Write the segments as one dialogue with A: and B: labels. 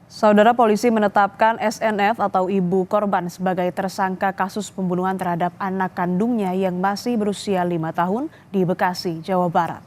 A: Saudara polisi menetapkan SNF atau ibu korban sebagai tersangka kasus pembunuhan terhadap anak kandungnya yang masih berusia 5 tahun di Bekasi, Jawa Barat.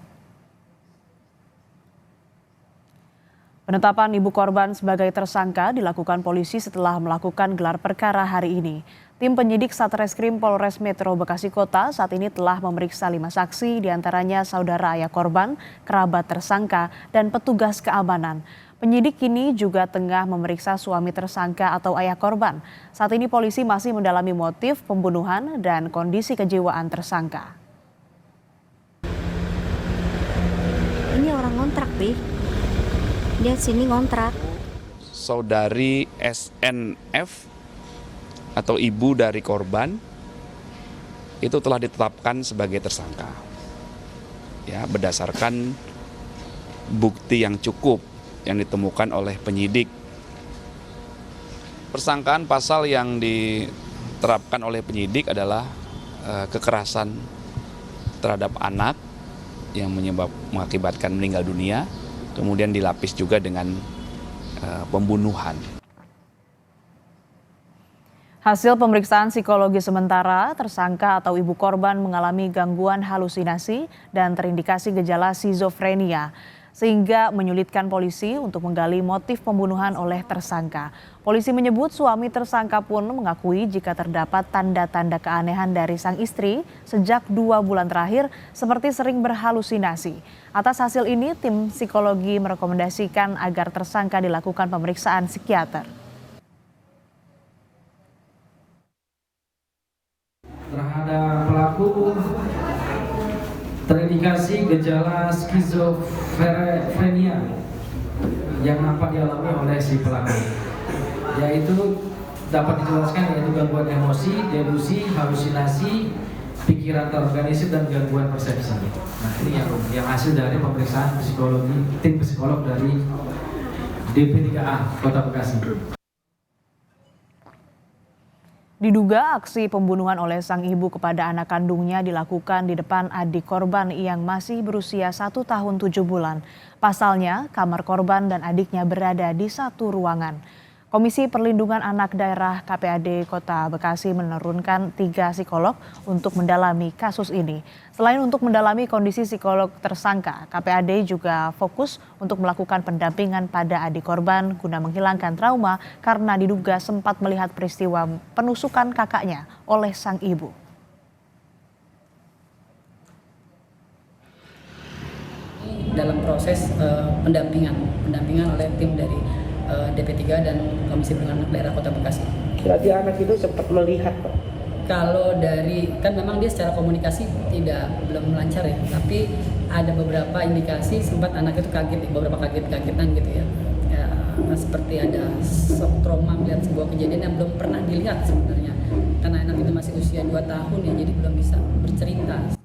A: Penetapan ibu korban sebagai tersangka dilakukan polisi setelah melakukan gelar perkara hari ini. Tim penyidik Satreskrim Polres Metro Bekasi Kota saat ini telah memeriksa 5 saksi, diantaranya saudara ayah korban, kerabat tersangka, dan petugas keamanan. Penyidik kini juga tengah memeriksa suami tersangka atau ayah korban. Saat ini polisi masih mendalami motif pembunuhan dan kondisi kejiwaan tersangka.
B: Ini orang ngontrak, Bi. Dia sini ngontrak.
C: Saudari SNF atau ibu dari korban itu telah ditetapkan sebagai tersangka. Ya, berdasarkan bukti yang cukup yang ditemukan oleh penyidik. Persangkaan pasal yang diterapkan oleh penyidik adalah kekerasan terhadap anak yang mengakibatkan meninggal dunia, kemudian dilapis juga dengan pembunuhan.
A: Hasil pemeriksaan psikologi sementara, tersangka atau ibu korban mengalami gangguan halusinasi dan terindikasi gejala skizofrenia, sehingga menyulitkan polisi untuk menggali motif pembunuhan oleh tersangka. Polisi menyebut suami tersangka pun mengakui jika terdapat tanda-tanda keanehan dari sang istri sejak 2 bulan terakhir, seperti sering berhalusinasi. Atas hasil ini, tim psikologi merekomendasikan agar tersangka dilakukan pemeriksaan psikiater.
D: Terhadap pelaku terindikasi gejala skizofrenia yang nampak dialami oleh si pelaku, yaitu dapat dijelaskan yaitu gangguan emosi, delusi, halusinasi, pikiran terorganisir dan gangguan persepsi. Nah, ini yang hasil dari pemeriksaan psikologi tim psikolog dari DP3A Kota Bekasi.
A: Diduga aksi pembunuhan oleh sang ibu kepada anak kandungnya dilakukan di depan adik korban yang masih berusia 1 tahun 7 bulan. Pasalnya, kamar korban dan adiknya berada di satu ruangan. Komisi Perlindungan Anak Daerah KPAD Kota Bekasi menurunkan 3 psikolog untuk mendalami kasus ini. Selain untuk mendalami kondisi psikolog tersangka, KPAD juga fokus untuk melakukan pendampingan pada adik korban guna menghilangkan trauma karena diduga sempat melihat peristiwa penusukan kakaknya oleh sang ibu.
E: Dalam proses pendampingan oleh tim dari DP3 dan Komisi Perlindungan Anak Daerah Kota Bekasi.
F: Berarti anak itu sempat melihat, Pak?
E: Kalau dari, kan memang dia secara komunikasi belum lancar ya, tapi ada beberapa indikasi sempat anak itu kaget, beberapa kagetan gitu ya. Seperti ada shock trauma melihat sebuah kejadian yang belum pernah dilihat sebenarnya. Karena anak itu masih usia 2 tahun ya, jadi belum bisa bercerita.